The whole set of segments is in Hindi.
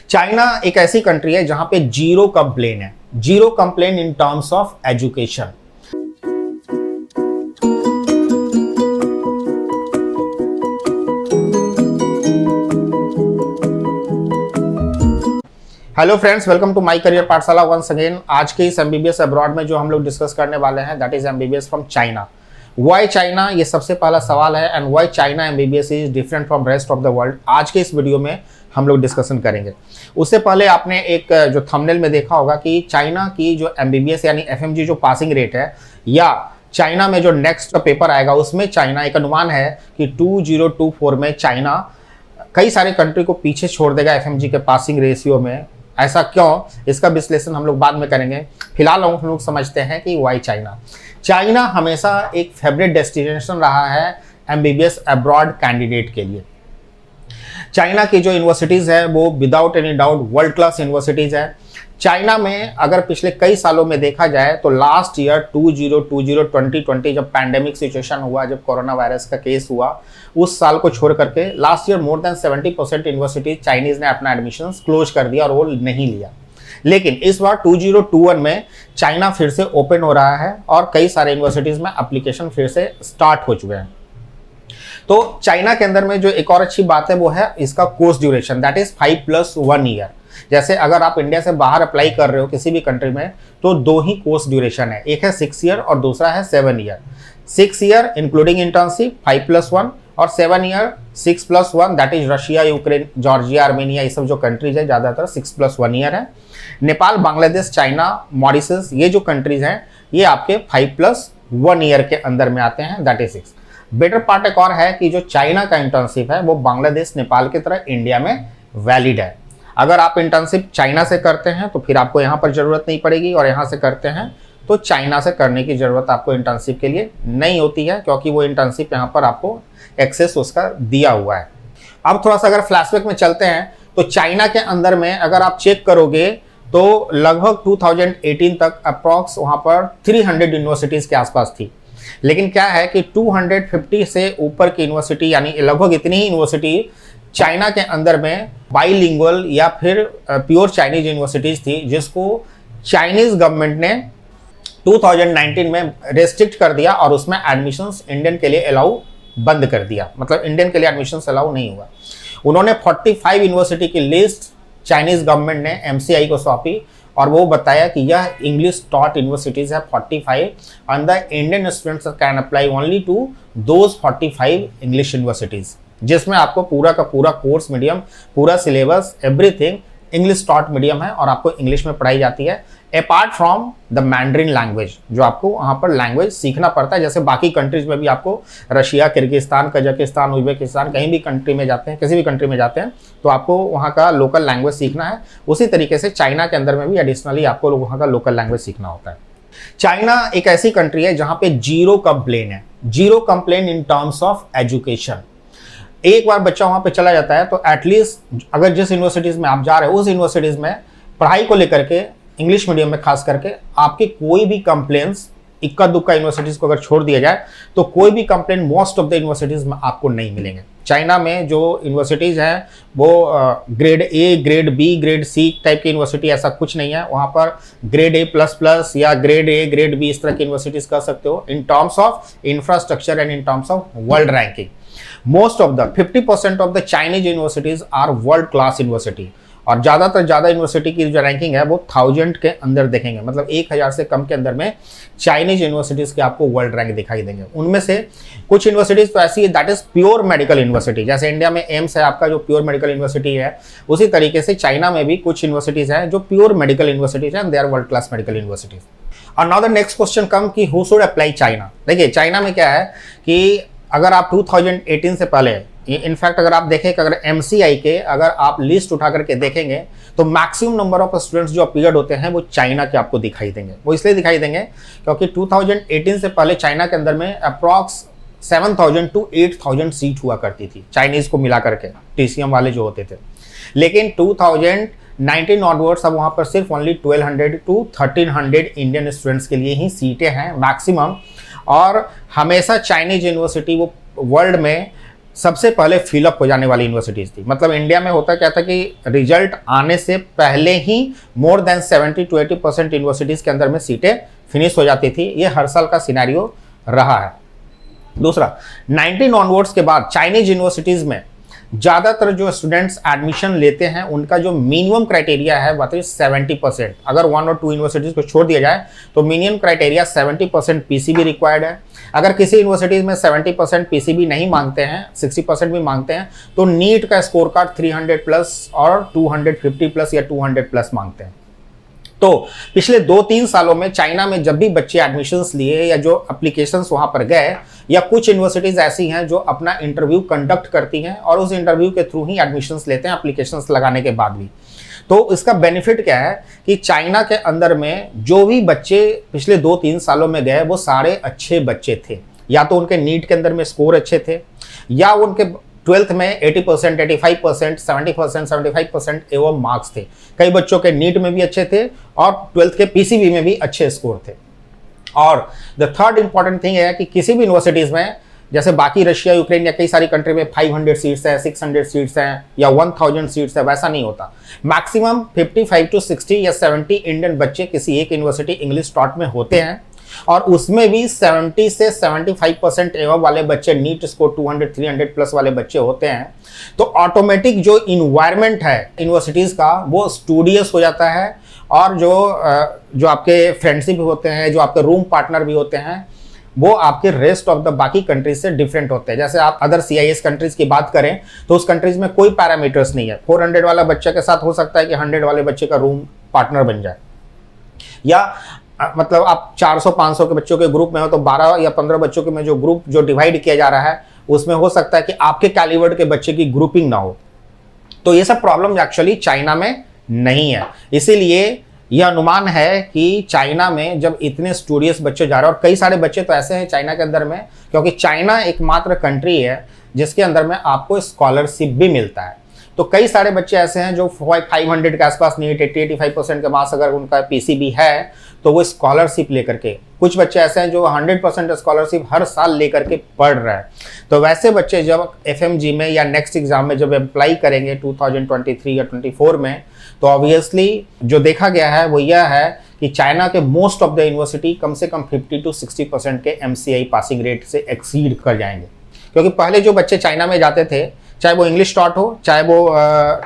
चाइना एक ऐसी कंट्री है जहां पे जीरो कंप्लेन है, zero complain in terms of education. Hello friends, welcome to my career Pathshala once again. आज के इस एमबीबीएस अब्रॉड में जो हम लोग डिस्कस करने वाले हैं that is MBBS from China. Why China, ये सबसे पहला सवाल है, and why China MBBS is different from rest of the world. आज के इस वीडियो में हम लोग डिस्कशन करेंगे। उससे पहले आपने एक जो थंबनेल में देखा होगा कि चाइना की जो एमबीबीएस यानी एफएमजी जो पासिंग रेट है, या चाइना में जो नेक्स्ट पेपर आएगा उसमें चाइना एक अनुमान है कि 2024 में चाइना कई सारे कंट्री को पीछे छोड़ देगा एफएमजी के पासिंग रेशियो में। ऐसा क्यों, इसका विश्लेषण हम लोग बाद में करेंगे। फिलहाल हम लोग समझते हैं कि वाई चाइना। चाइना हमेशा एक फेवरेट डेस्टिनेशन रहा है एमबीबीएस अब्रॉड कैंडिडेट के लिए। चाइना की जो यूनिवर्सिटीज़ है वो without any doubt world class universities है। चाइना में अगर पिछले कई सालों में देखा जाए तो लास्ट ईयर 2020 जब पैंडेमिक सिचुएशन हुआ, जब कोरोना वायरस का केस हुआ, उस साल को छोड़ करके last year more than 70% university Chinese ने अपना एडमिशन्स क्लोज कर दिया और वो नहीं लिया। लेकिन इस बार 2021 में चाइना फिर से ओपन हो रहा है और कई सारे यूनिवर्सिटीज़ में एप्लीकेशन फिर से स्टार्ट हो चुके हैं। तो चाइना के अंदर में जो एक और अच्छी बात है वो है इसका course duration, that is 5+1 year. जैसे अगर आप इंडिया से बाहर अप्लाई कर रहे हो किसी भी कंट्री में तो दो ही कोर्स ड्यूरेशन है, एक है 6 ईयर और दूसरा है 7 ईयर। 6 ईयर इंक्लूडिंग इंटर्नशिप 5+1 और 7 year 6+1, that is Russia, Ukraine, Georgia, Armenia, ये सब जो कंट्रीज है ज़्यादातर 6+1 ईयर है। नेपाल, बांग्लादेश, चाइना, मॉरिशस, ये जो कंट्रीज हैं ये आपके 5+1 ईयर के अंदर में आते हैं, दैट इज 6। बेटर पार्ट एक और है कि जो चाइना का इंटर्नशिप है वो बांग्लादेश, नेपाल की तरह इंडिया में वैलिड है। अगर आप इंटर्नशिप चाइना से करते हैं तो फिर आपको यहाँ पर ज़रूरत नहीं पड़ेगी, और यहाँ से करते हैं तो चाइना से करने की ज़रूरत आपको इंटर्नशिप के लिए नहीं होती है, क्योंकि वो इंटर्नशिप यहाँ पर आपको एक्सेस उसका दिया हुआ है। अब थोड़ा सा अगर फ्लैशबैक में चलते हैं तो चाइना के अंदर में अगर आप चेक करोगे तो लगभग 2018 तक अप्रॉक्स वहाँ पर 300 यूनिवर्सिटीज़ के आसपास थी। लेकिन क्या है कि 250 से ऊपर की यूनिवर्सिटी, यानी लगभग इतनी ही यूनिवर्सिटी चाइना के अंदर में बाईलिंगुअल या फिर प्योर चाइनीज यूनिवर्सिटीज़ थी, जिसको चाइनीज़ गवर्नमेंट ने 2019 में रेस्ट्रिक्ट कर दिया और उसमें एडमिशन्स इंडियन के लिए अलाउ बंद कर दिया, मतलब इंडियन के लिए एडमिशन्स अलाउ नहीं हुआ। उन्होंने 45 यूनिवर्सिटी की लिस्ट चाइनीज़ गवर्नमेंट ने एमसीआई को सौंपी और वो बताया कि यह इंग्लिश टॉट यूनिवर्सिटीज़ है 45, and the Indian students can apply only to those 45 English universities, जिसमें आपको पूरा का पूरा कोर्स मीडियम, पूरा syllabus, everything English taught medium है और आपको इंग्लिश में पढ़ाई जाती है, apart from the Mandarin language, जो आपको वहाँ पर लैंग्वेज सीखना पड़ता है। जैसे बाकी कंट्रीज में भी आपको रशिया, किर्गिस्तान, कजाकिस्तान, उज्बेकिस्तान, कहीं भी कंट्री में जाते हैं, किसी भी कंट्री में जाते हैं तो आपको वहाँ का लोकल लैंग्वेज सीखना है। उसी तरीके से चाइना के अंदर में भी एडिशनली आपको वहाँ का लोकल लैंग्वेज सीखना होता है। चाइना एक ऐसी कंट्री है जहाँ पे जीरो कंप्लेन है, zero complain in terms of education. एक बार बच्चा वहाँ पे चला जाता है तो एटलीस्ट अगर जिस यूनिवर्सिटीज़ में आप जा रहे हो उस यूनिवर्सिटीज़ में पढ़ाई को लेकर के, इंग्लिश मीडियम में खास करके, आपकी कोई भी कंप्लेंट्स, इक्का दुक्का यूनिवर्सिटीज़ को अगर छोड़ दिया जाए तो कोई भी complaint most of the universities में आपको नहीं मिलेंगे। चाइना में जो यूनिवर्सिटीज़ हैं वो grade A, grade B, grade C type की यूनिवर्सिटी ऐसा कुछ नहीं है। वहाँ पर ग्रेड A++ या ग्रेड ए, ग्रेड बी इस तरह की यूनिवर्सिटीज़ कर सकते हो in terms of infrastructure and in terms of world ranking. Most of the 50% of the Chinese universities are world class university, और ज़्यादातर ज़्यादा यूनिवर्सिटी की जो रैंकिंग है वो 1000 के अंदर देखेंगे, मतलब 1000 से कम के अंदर में चाइनीज यूनिवर्सिटीज़ के आपको वर्ल्ड रैंक दिखाई देंगे। उनमें से कुछ यूनिवर्सिटीज़ तो ऐसी है that is pure medical university, जैसे इंडिया में एम्स है आपका जो प्योर मेडिकल यूनिवर्सिटी है, उसी तरीके से चाइना में भी कुछ यूनिवर्सिटीज़ हैं जो प्योर मेडिकल यूनिवर्सिटीज़ हैं, they are world class medical universities. और now the next question come कि हु शुड अप्लाई चाइना। देखिए चाइना में क्या है कि अगर आप 2018 से पहले, इनफैक्ट अगर आप देखें कि अगर एमसीआई के अगर आप लिस्ट उठा करके देखेंगे तो मैक्सिमम नंबर ऑफ स्टूडेंट्स जो अपीयर्ड होते हैं वो चाइना के आपको दिखाई देंगे। वो इसलिए दिखाई देंगे क्योंकि 2018 से पहले चाइना के अंदर में अप्रॉक्स 7000 to 8000 सीट हुआ करती थी चाइनीज़ को मिला करके, टीसीएम वाले जो होते थे। लेकिन 2019 ऑनवर्ड्स अब वहाँ पर सिर्फ ओनली 1200 to 1300 इंडियन स्टूडेंट्स के लिए ही सीटें हैं मैक्सिमम। और हमेशा चाइनीज यूनिवर्सिटी वो वर्ल्ड में सबसे पहले फिलअप हो जाने वाली यूनिवर्सिटीज़ थी। मतलब इंडिया में होता क्या था कि रिजल्ट आने से पहले ही मोर देन 70 to 80% यूनिवर्सिटीज़ के अंदर में सीटें फिनिश हो जाती थी। ये हर साल का सिनेरियो रहा है। दूसरा, 19 ऑनवर्ड्स के बाद चाइनीज यूनिवर्सिटीज़ में ज़्यादातर जो स्टूडेंट्स एडमिशन लेते हैं उनका जो मिनिमम क्राइटेरिया है वो है 70%। अगर 1 और 2 यूनिवर्सिटीज़ को छोड़ दिया जाए तो मिनिमम क्राइटेरिया 70% पीसीबी रिक्वायर्ड है। अगर किसी यूनिवर्सिटीज़ में 70% पीसीबी नहीं मांगते हैं, 60% भी मांगते हैं, तो नीट का स्कोर कार्ड 300 प्लस और 250 प्लस या 200 प्लस मांगते हैं। तो पिछले 2-3 सालों में चाइना में जब भी बच्चे एडमिशन्स लिए या जो एप्लीकेशंस वहां पर गए, या कुछ यूनिवर्सिटीज ऐसी हैं जो अपना इंटरव्यू कंडक्ट करती हैं और उस इंटरव्यू के थ्रू ही एडमिशन्स लेते हैं एप्लीकेशंस लगाने के बाद भी। तो इसका बेनिफिट क्या है कि चाइना के अंदर में जो भी बच्चे पिछले 2-3 सालों में गए वो सारे अच्छे बच्चे थे। या तो उनके नीट के अंदर में स्कोर अच्छे थे, या उनके 12th में 80%, 85%, 70%, 75% एवं मार्क्स थे। कई बच्चों के नीट में भी अच्छे थे और 12th के पीसीबी में भी अच्छे स्कोर थे। और द थर्ड इंपॉर्टेंट थिंग है कि किसी भी यूनिवर्सिटीज़ में, जैसे बाकी रशिया, यूक्रेन या कई सारी कंट्री में 500 सीट्स हैं, 600 सीट्स हैं या 1000 सीट्स है, वैसा नहीं होता। मैक्सिमम 55 to 60 या 70 इंडियन बच्चे किसी एक यूनिवर्सिटी इंग्लिश टॉट में होते हैं, और उसमें भी 70 से 75% एवं वाले बच्चे, नीट स्कोर 200-300 प्लस वाले बच्चे होते हैं। तो ऑटोमेटिक जो इन्वायरमेंट है यूनिवर्सिटीज़ का वो स्टूडियस हो जाता है, और जो आपके फ्रेंडशिप होते हैं, जो आपके रूम पार्टनर भी होते हैं, वो आपके रेस्ट ऑफ द बाकी कंट्रीज से डिफरेंट होते हैं। जैसे आप अदर CIS कंट्रीज की बात करें तो उस कंट्रीज में कोई पैरामीटर्स नहीं है। 400 वाला बच्चे के साथ हो सकता है कि 100 वाले बच्चे का रूम पार्टनर बन जाए, या मतलब आप 400-500 के बच्चों के ग्रुप में हो तो 12 या 15 बच्चों के में जो ग्रुप जो डिवाइड किया जा रहा है उसमें हो सकता है कि आपके कैलिबर के बच्चे की ग्रुपिंग ना हो। तो ये सब प्रॉब्लम एक्चुअली चाइना में नहीं है। इसीलिए यह अनुमान है कि चाइना में जब इतने स्टूडियस बच्चे जा रहे हैं, और कई सारे बच्चे तो ऐसे हैं चाइना के अंदर में, क्योंकि चाइना एकमात्र कंट्री है जिसके अंदर में आपको स्कॉलरशिप भी मिलता है। तो कई सारे बच्चे ऐसे हैं जो 500 के आसपास, नीट 80-85% के पास अगर उनका पीसीबी है तो वो स्कॉलरशिप लेकर के, कुछ बच्चे ऐसे हैं जो 100% स्कॉलरशिप हर साल लेकर के पढ़ रहे हैं। तो वैसे बच्चे जब FMG में या नेक्स्ट एग्जाम में जब अप्लाई करेंगे 2023 या 24 में, तो ऑब्वियसली जो देखा गया है वो यह है कि चाइना के मोस्ट ऑफ द यूनिवर्सिटी कम से कम 50 to 60% के MCI पासिंग रेट से एक्सीड कर जाएंगे। क्योंकि पहले जो बच्चे चाइना में जाते थे, चाहे वो इंग्लिश टॉट हो चाहे वो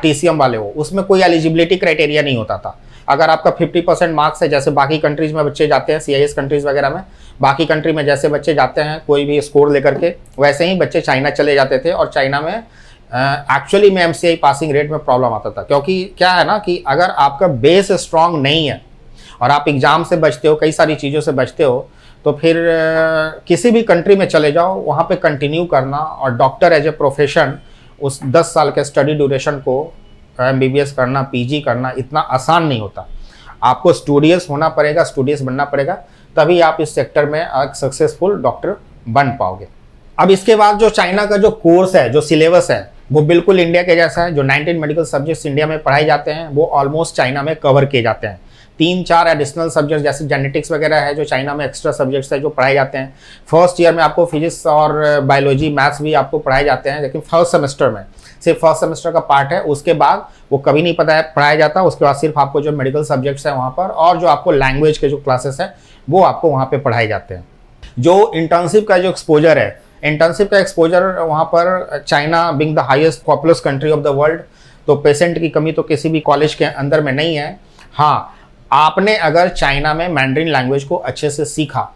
TCM वाले हो, उसमें कोई एलिजिबिलिटी क्राइटेरिया नहीं होता था। अगर आपका 50% मार्क्स है, जैसे बाकी कंट्रीज में बच्चे जाते हैं, CIS कंट्रीज वगैरह में, बाकी कंट्री में जैसे बच्चे जाते हैं कोई भी स्कोर लेकर के, वैसे ही बच्चे चाइना चले जाते थे। और चाइना में एक्चुअली में MCI पासिंग रेट में प्रॉब्लम आता था, क्योंकि क्या है ना कि अगर आपका बेस स्ट्रांग नहीं है और आप एग्जाम से बचते हो, कई सारी चीज़ों से बचते हो, तो फिर किसी भी कंट्री में चले जाओ, वहाँ पे कंटिन्यू करना और डॉक्टर एज ए प्रोफेशन उस 10 साल के स्टडी ड्यूरेशन को MBBS करना, PG करना इतना आसान नहीं होता। आपको स्टूडियस होना पड़ेगा, स्टूडियस बनना पड़ेगा, तभी आप इस सेक्टर में एक सक्सेसफुल डॉक्टर बन पाओगे। अब इसके बाद जो चाइना का जो कोर्स है, जो सिलेबस है, वो बिल्कुल इंडिया के जैसा है। जो 19 मेडिकल सब्जेक्ट्स इंडिया में पढ़ाए जाते हैं वो ऑलमोस्ट चाइना में कवर किए जाते हैं। 3-4 एडिशनल सब्जेक्ट्स जैसे जेनेटिक्स वगैरह है जो चाइना में एक्स्ट्रा सब्जेक्ट्स है जो पढ़ाए जाते हैं। फर्स्ट ईयर में आपको फिजिक्स और बायोलॉजी, मैथ्स भी आपको पढ़ाए जाते हैं, लेकिन फर्स्ट सेमेस्टर में सिर्फ फर्स्ट सेमेस्टर का पार्ट है। उसके बाद वो कभी नहीं पढ़ाया जाता। उसके बाद सिर्फ आपको जो मेडिकल सब्जेक्ट्स हैं वहाँ पर, और जो आपको लैंग्वेज के जो क्लासेस हैं वो आपको वहाँ पर पढ़ाए जाते हैं। जो इंटर्नशिप का जो एक्सपोजर है, इंटर्नशिप का एक्सपोजर वहाँ पर, China being the highest populace country of the world, तो पेशेंट की कमी तो किसी भी कॉलेज के अंदर में नहीं है। हाँ, आपने अगर चाइना में मैंड्रिन लैंग्वेज को अच्छे से सीखा,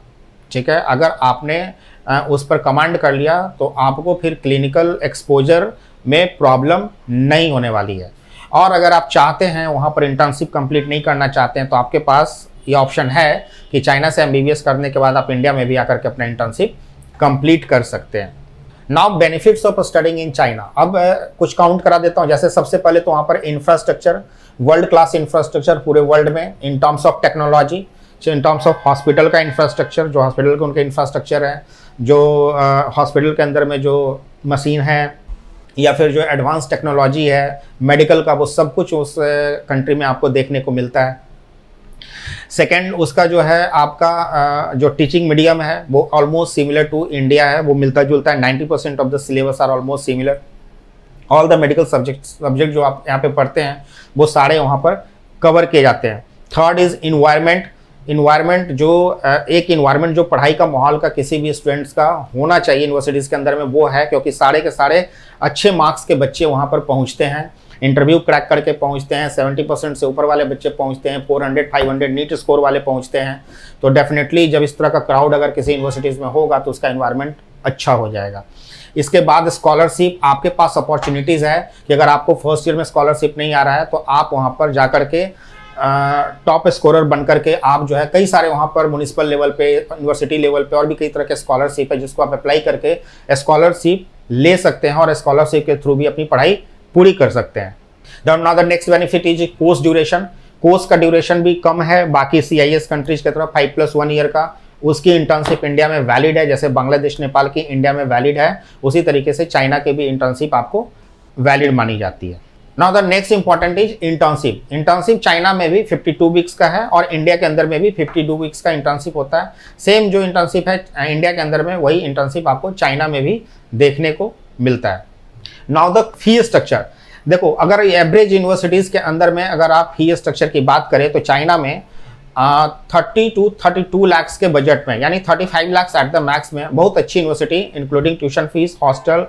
ठीक है, अगर आपने उस पर कमांड कर लिया, तो आपको फिर क्लिनिकल एक्सपोजर में प्रॉब्लम नहीं होने वाली है। और अगर आप चाहते हैं वहाँ पर इंटर्नशिप कंप्लीट नहीं करना चाहते हैं, तो आपके पास ये ऑप्शन है कि चाइना से MBBS करने के बाद आप इंडिया में भी आकर के अपना इंटर्नशिप कंप्लीट कर सकते हैं। Now benefits of studying in China. अब कुछ काउंट करा देता हूँ। जैसे सबसे पहले तो वहाँ पर इंफ्रास्ट्रक्चर, वर्ल्ड क्लास इंफ्रास्ट्रक्चर पूरे वर्ल्ड में इन terms of technology, in terms of hospital का इंफ्रास्ट्रक्चर, जो हॉस्पिटल के उनके इंफ्रास्ट्रक्चर है, जो हॉस्पिटल के अंदर में जो मशीन है या फिर जो एडवांस टेक्नोलॉजी है मेडिकल का, वो सब कुछ उस कंट्री में आपको देखने को मिलता है। सेकेंड, उसका जो है आपका जो टीचिंग मीडियम है वो ऑलमोस्ट सिमिलर टू इंडिया है, वो मिलता जुलता है। 90% of the syllabus are almost similar. All the medical subject जो आप यहाँ पे पढ़ते हैं वो सारे वहाँ पर कवर किए जाते हैं। थर्ड इज इन्वायरमेंट जो एक इन्वायरमेंट जो पढ़ाई का माहौल का किसी भी स्टूडेंट्स का होना चाहिए यूनिवर्सिटीज़ के अंदर में, वो है, क्योंकि सारे के सारे अच्छे मार्क्स के बच्चे वहाँ पर पहुँचते हैं, इंटरव्यू क्रैक करके पहुँचते हैं। 70% से ऊपर वाले बच्चे पहुँचते हैं, 400 500 नीट स्कोर वाले पहुँचते हैं। तो डेफिनेटली जब इस तरह का क्राउड अगर किसी यूनिवर्सिटीज़ में होगा तो उसका इन्वायरमेंट अच्छा हो जाएगा। इसके बाद स्कॉलरशिप, आपके पास अपॉर्चुनिटीज़ है कि अगर आपको फर्स्ट ईयर में स्कॉलरशिप नहीं आ रहा है तो आप वहाँ पर जा कर के टॉप स्कोरर बन करके आप जो है कई सारे वहाँ पर म्यूनिसिपल लेवल पे, यूनिवर्सिटी लेवल पे और भी कई तरह के स्कॉलरशिप है जिसको आप अप्लाई करके स्कॉलरशिप ले सकते हैं और स्कॉलरशिप के थ्रू भी अपनी पढ़ाई पूरी कर सकते हैं। Now the next benefit is course duration. Course का ड्यूरेशन भी कम है बाकी CIS कंट्रीज की तरफ, 5+1 ईयर का। उसकी इंटर्नशिप इंडिया में वैलिड है, जैसे बांग्लादेश नेपाल की इंडिया में वैलिड है, उसी तरीके से चाइना के भी इंटर्नशिप आपको वैलिड मानी जाती है। Now the next important is internship. Internship China में भी 52 वीक्स का है और इंडिया के अंदर में भी 52 वीक्स का इंटर्नशिप होता है। सेम जो इंटर्नशिप है इंडिया के अंदर में, वही इंटर्नशिप आपको चाइना में भी देखने को मिलता है। नाउ द फी स्ट्रक्चर, देखो अगर एवरेज यूनिवर्सिटीज़ के अंदर में अगर आप फी स्ट्रक्चर की बात करें तो चाइना में 30 to 32 लाख के बजट में, यानी 35 लाख एट द मैक्स में बहुत अच्छी university, including tuition fees, hostel,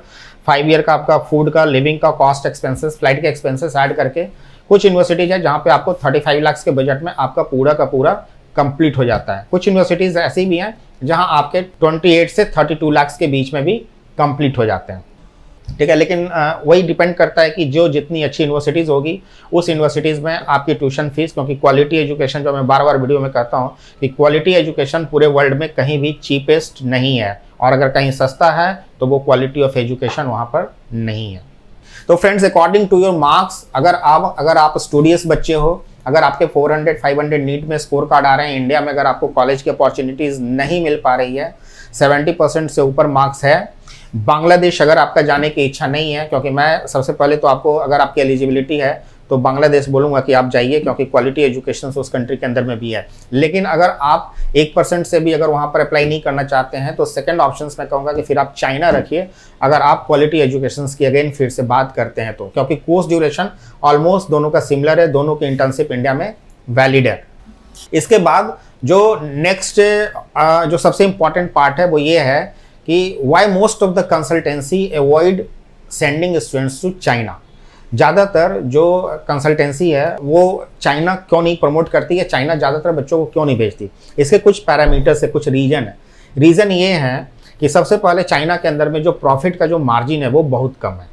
5 year का आपका फूड का, लिविंग का कॉस्ट, एक्सपेंसेस, फ्लाइट के एक्सपेंसेस ऐड करके कुछ यूनिवर्सिटीज है जहाँ पे आपको 35 लाख के बजट में आपका पूरा का पूरा कंप्लीट हो जाता है। कुछ यूनिवर्सिटीज ऐसी भी हैं जहाँ आपके 28 से 32 लाख के बीच में भी कंप्लीट हो जाते हैं, ठीक है। लेकिन वही डिपेंड करता है कि जो जितनी अच्छी यूनिवर्सिटीज़ होगी उस यूनिवर्सिटीज़ में आपकी ट्यूशन फीस, क्योंकि क्वालिटी एजुकेशन जो मैं बार बार वीडियो में कहता हूँ कि क्वालिटी एजुकेशन पूरे वर्ल्ड में कहीं भी चीपेस्ट नहीं है, और अगर कहीं सस्ता है तो वो क्वालिटी ऑफ एजुकेशन वहाँ पर नहीं है। तो friends, according to your marks, अगर आप स्टूडियस बच्चे हो, अगर आपके 400 500 नीट में स्कोर कार्ड आ रहे हैं, इंडिया में अगर आपको कॉलेज की अपॉर्चुनिटीज़ नहीं मिल पा रही है, 70% से ऊपर मार्क्स है, बांग्लादेश अगर आपका जाने की इच्छा नहीं है, क्योंकि मैं सबसे पहले तो आपको, अगर आपकी एलिजिबिलिटी है तो बांग्लादेश बोलूँगा कि आप जाइए, क्योंकि क्वालिटी एजुकेशन उस कंट्री के अंदर में भी है। लेकिन अगर आप 1% से भी अगर वहाँ पर अप्लाई नहीं करना चाहते हैं तो सेकंड ऑप्शन मैं कहूँगा कि फिर आप चाइना रखिए, अगर आप क्वालिटी एजुकेशन की अगेन फिर से बात करते हैं तो, क्योंकि कोर्स ड्यूरेशन ऑलमोस्ट दोनों का सिमिलर है, दोनों की इंटर्नशिप इंडिया में वैलिड है। इसके बाद जो नेक्स्ट जो सबसे इंपॉर्टेंट पार्ट है वो ये है कि why most of the consultancy avoid sending students to China. ज़्यादातर जो कंसल्टेंसी है वो चाइना क्यों नहीं प्रमोट करती है, चाइना ज़्यादातर बच्चों को क्यों नहीं भेजती, इसके कुछ पैरामीटर्स है, कुछ रीजन है। रीज़न ये है कि सबसे पहले चाइना के अंदर में जो प्रॉफिट का जो मार्जिन है वो बहुत कम है।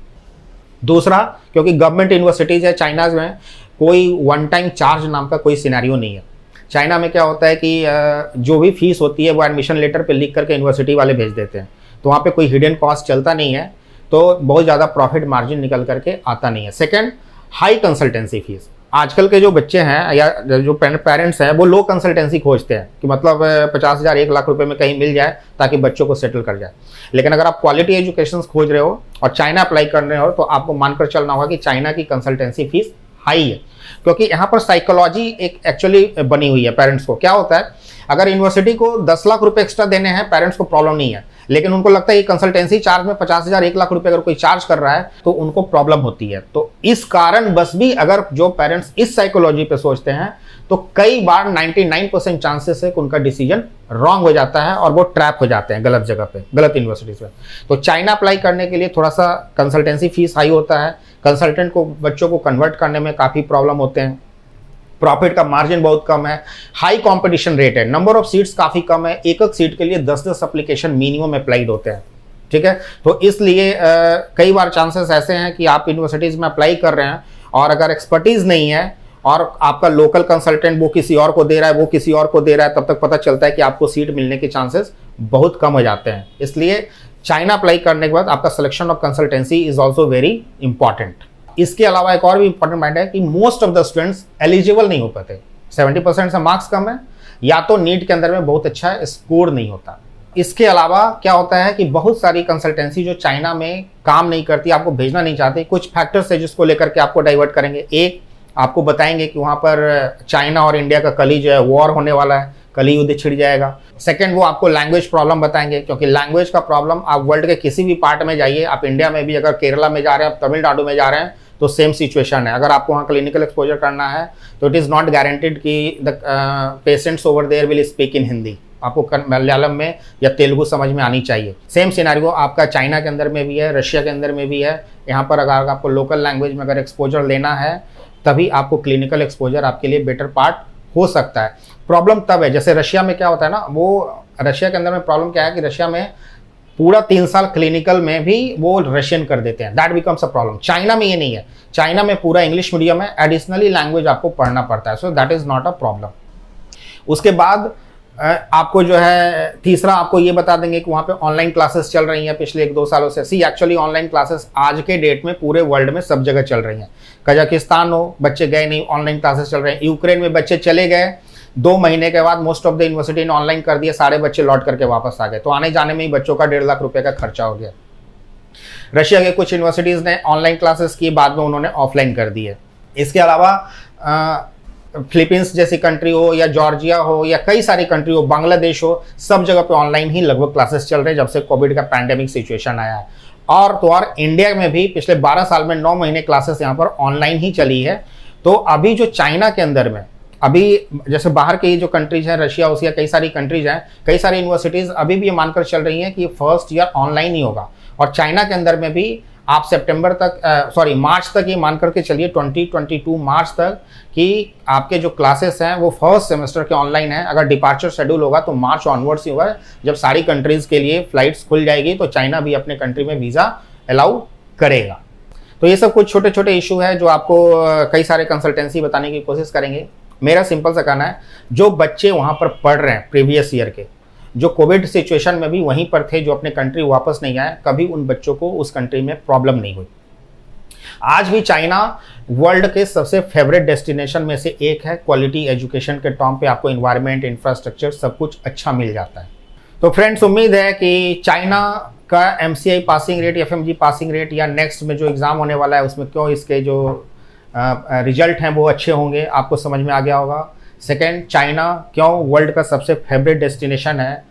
दूसरा, क्योंकि गवर्नमेंट यूनिवर्सिटीज़ है चाइना में, कोई वन टाइम चार्ज नाम का कोई सिनेरियो नहीं है। चाइना में क्या होता है कि जो भी फीस होती है वो एडमिशन लेटर पे लिख करके यूनिवर्सिटी वाले भेज देते हैं, तो वहाँ पे कोई हिडन कॉस्ट चलता नहीं है, तो बहुत ज़्यादा प्रॉफिट मार्जिन निकल करके आता नहीं है। Second, high consultancy fees. आजकल के जो बच्चे हैं या जो पेरेंट्स हैं वो लो कंसल्टेंसी खोजते हैं कि मतलब 50,000 1 लाख रुपए में कहीं मिल जाए ताकि बच्चों को सेटल कर जाए। लेकिन अगर आप क्वालिटी एजुकेशन खोज रहे हो और चाइना अप्लाई कर रहे हो तो आपको मानकर चलना होगा कि चाइना की कंसल्टेंसी फीस हाई है, क्योंकि यहाँ पर साइकोलॉजी एक एक्चुअली बनी हुई है पेरेंट्स को। क्या होता है, अगर यूनिवर्सिटी को 10 लाख रुपए एक्स्ट्रा देने हैं, पेरेंट्स को प्रॉब्लम नहीं है, लेकिन उनको लगता है कि कंसल्टेंसी चार्ज में 50,000 1 लाख रुपए अगर कोई चार्ज कर रहा है तो उनको प्रॉब्लम होती है। तो इस कारण बस भी अगर जो पेरेंट्स इस साइकोलॉजी पे सोचते हैं तो कई बार 99% चांसेस है कि उनका डिसीजन रॉन्ग हो जाता है और वो ट्रैप हो जाते हैं गलत जगह पे, गलत यूनिवर्सिटीज पे। तो चाइना अप्लाई करने के लिए थोड़ा सा कंसल्टेंसी फीस हाई होता है, कंसल्टेंट को बच्चों को कन्वर्ट करने में काफ़ी प्रॉब्लम होते हैं, प्रॉफिट का मार्जिन बहुत कम है, हाई कंपटीशन रेट है, नंबर ऑफ सीट्स काफ़ी कम है, एक सीट के लिए 10-10 एप्लीकेशन मिनिमम अप्लाइड होते हैं, ठीक है। तो इसलिए कई बार चांसेस ऐसे हैं कि आप यूनिवर्सिटीज़ में अप्लाई कर रहे हैं और अगर एक्सपर्टीज़ नहीं है और आपका लोकल कंसल्टेंट वो किसी और को दे रहा है, वो किसी और को दे रहा है, तब तक पता चलता है कि आपको सीट मिलने के चांसेस बहुत कम हो जाते हैं। इसलिए चाइना अप्लाई करने के बाद आपका selection of consultancy is also very important. इसके अलावा एक और भी इंपॉर्टेंट पॉइंट है कि most of the students eligible नहीं हो पाते, 70% से मार्क्स कम है या तो नीट के अंदर में बहुत अच्छा स्कोर नहीं होता। इसके अलावा क्या होता है कि बहुत सारी कंसल्टेंसी जो चाइना में काम नहीं करती, आपको भेजना नहीं चाहती, कुछ फैक्टर्स है जिसको लेकर के आपको डाइवर्ट करेंगे। एक, आपको बताएंगे कि वहाँ पर चाइना और इंडिया का कल ही जो है वॉर होने वाला है, कल ही युद्ध छिड़ जाएगा। सेकंड, वो आपको लैंग्वेज प्रॉब्लम बताएंगे, क्योंकि लैंग्वेज का प्रॉब्लम आप वर्ल्ड के किसी भी पार्ट में जाइए, आप इंडिया में भी अगर केरला में जा रहे हैं, आप तमिलनाडु में जा रहे हैं, तो सेम सिचुएशन है। अगर आपको वहाँ क्लिनिकल एक्सपोजर करना है तो इट इज़ नॉट गारंटीड कि the patients over there will speak in Hindi, आपको मलयालम में या तेलुगु समझ में आनी चाहिए। सेम सिनेरियो आपका चाइना के अंदर में भी है, रशिया के अंदर में भी है। यहाँ पर अगर आपको लोकल लैंग्वेज में अगर एक्सपोजर लेना है तभी आपको क्लिनिकल एक्सपोजर आपके लिए बेटर पार्ट हो सकता है। प्रॉब्लम तब है, जैसे रशिया में क्या होता है ना, वो रशिया के अंदर में प्रॉब्लम क्या है कि रशिया में पूरा 3 साल क्लिनिकल में भी वो रशियन कर देते हैं, that becomes a problem. China में ये नहीं है, चाइना में पूरा इंग्लिश मीडियम है, एडिशनली लैंग्वेज आपको पढ़ना पड़ता है, so that is not a problem. उसके बाद आपको जो है तीसरा आपको ये बता देंगे कि वहाँ पे ऑनलाइन क्लासेस चल रही हैं पिछले 1-2 सालों से। सी एक्चुअली ऑनलाइन क्लासेस आज के डेट में पूरे वर्ल्ड में सब जगह चल रही हैं। कजाकिस्तान हो, बच्चे गए नहीं, ऑनलाइन क्लासेस चल रहे हैं। यूक्रेन में बच्चे चले गए, 2 महीने के बाद मोस्ट ऑफ द यूनिवर्सिटी ने ऑनलाइन कर दिया, सारे बच्चे लौट करके वापस आ गए, तो आने जाने में ही बच्चों का 1.5 लाख रुपए का खर्चा हो गया। रशिया के कुछ यूनिवर्सिटीज़ ने ऑनलाइन क्लासेस की, बाद में उन्होंने ऑफलाइन कर दी है। इसके अलावा फिलीपींस जैसी कंट्री हो या जॉर्जिया हो या कई सारी कंट्री हो, बांग्लादेश हो, सब जगह पे ऑनलाइन ही लगभग क्लासेस चल रहे हैं जब से कोविड का पैंडेमिक सिचुएशन आया है। और तो और इंडिया में भी पिछले 12 साल में 9 महीने क्लासेस यहाँ पर ऑनलाइन ही चली है। तो अभी जो चाइना के अंदर में अभी जैसे बाहर की जो कंट्रीज हैं, रशिया हो या कई सारी कंट्रीज हैं, कई सारी यूनिवर्सिटीज़ अभी भी ये मानकर चल रही हैं कि फर्स्ट ईयर ऑनलाइन ही होगा। और चाइना के अंदर में भी आप सितंबर तक मार्च तक ये मान करके चलिए 2022 मार्च तक कि आपके जो क्लासेस हैं वो फर्स्ट सेमेस्टर के ऑनलाइन है। अगर डिपार्चर शेड्यूल होगा तो मार्च ऑनवर्ड्स ही होगा, जब सारी कंट्रीज़ के लिए फ्लाइट्स खुल जाएगी तो चाइना भी अपने कंट्री में वीज़ा अलाउ करेगा। तो ये सब कुछ छोटे छोटे इशू है जो आपको कई सारे कंसल्टेंसी बताने की कोशिश करेंगे। मेरा सिंपल सा कहना है, जो बच्चे वहाँ पर पढ़ रहे हैं प्रीवियस ईयर के, जो कोविड सिचुएशन में भी वहीं पर थे, जो अपने कंट्री वापस नहीं आए, कभी उन बच्चों को उस कंट्री में प्रॉब्लम नहीं हुई। आज भी चाइना वर्ल्ड के सबसे फेवरेट डेस्टिनेशन में से एक है। क्वालिटी एजुकेशन के टर्म पे आपको इन्वायरमेंट, इंफ्रास्ट्रक्चर सब कुछ अच्छा मिल जाता है। तो फ्रेंड्स, उम्मीद है कि चाइना का MCI passing rate, FMG passing rate या नेक्स्ट में जो एग्ज़ाम होने वाला है उसमें क्यों इसके जो रिजल्ट हैं वो अच्छे होंगे, आपको समझ में आ गया होगा। सेकेंड, चाइना क्यों वर्ल्ड का सबसे फेवरेट डेस्टिनेशन है,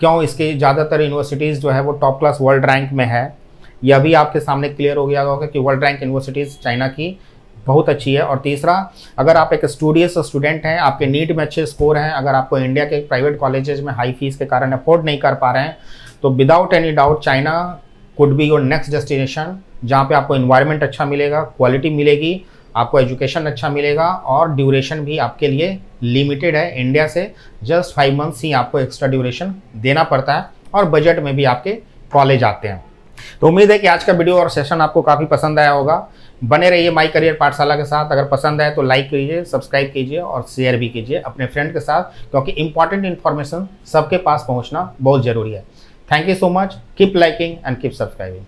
क्यों इसके ज़्यादातर यूनिवर्सिटीज़ जो है वो टॉप क्लास वर्ल्ड रैंक में है, यह भी आपके सामने क्लियर हो गया होगा कि वर्ल्ड रैंक यूनिवर्सिटीज़ चाइना की बहुत अच्छी है। और तीसरा, अगर आप एक स्टूडियस स्टूडेंट हैं, आपके नीट में अच्छे स्कोर हैं, अगर आपको इंडिया के प्राइवेट कॉलेजेस में हाई फीस के कारण अफोर्ड नहीं कर पा रहे हैं, तो without any doubt China could be your next destination, जहाँ पे आपको इन्वायरमेंट अच्छा मिलेगा, क्वालिटी मिलेगी, आपको एजुकेशन अच्छा मिलेगा और ड्यूरेशन भी आपके लिए लिमिटेड है। इंडिया से जस्ट 5 मंथ्स ही आपको एक्स्ट्रा ड्यूरेशन देना पड़ता है और बजट में भी आपके कॉलेज आते हैं। तो उम्मीद है कि आज का वीडियो और सेशन आपको काफ़ी पसंद आया होगा। बने रहिए माई करियर पाठशाला के साथ। अगर पसंद आए तो लाइक कीजिए, सब्सक्राइब कीजिए और शेयर भी कीजिए अपने फ्रेंड के साथ, क्योंकि इंपॉर्टेंट इन्फॉर्मेशन सबके पास पहुँचना बहुत ज़रूरी है। Thank you so much, keep liking and keep subscribing.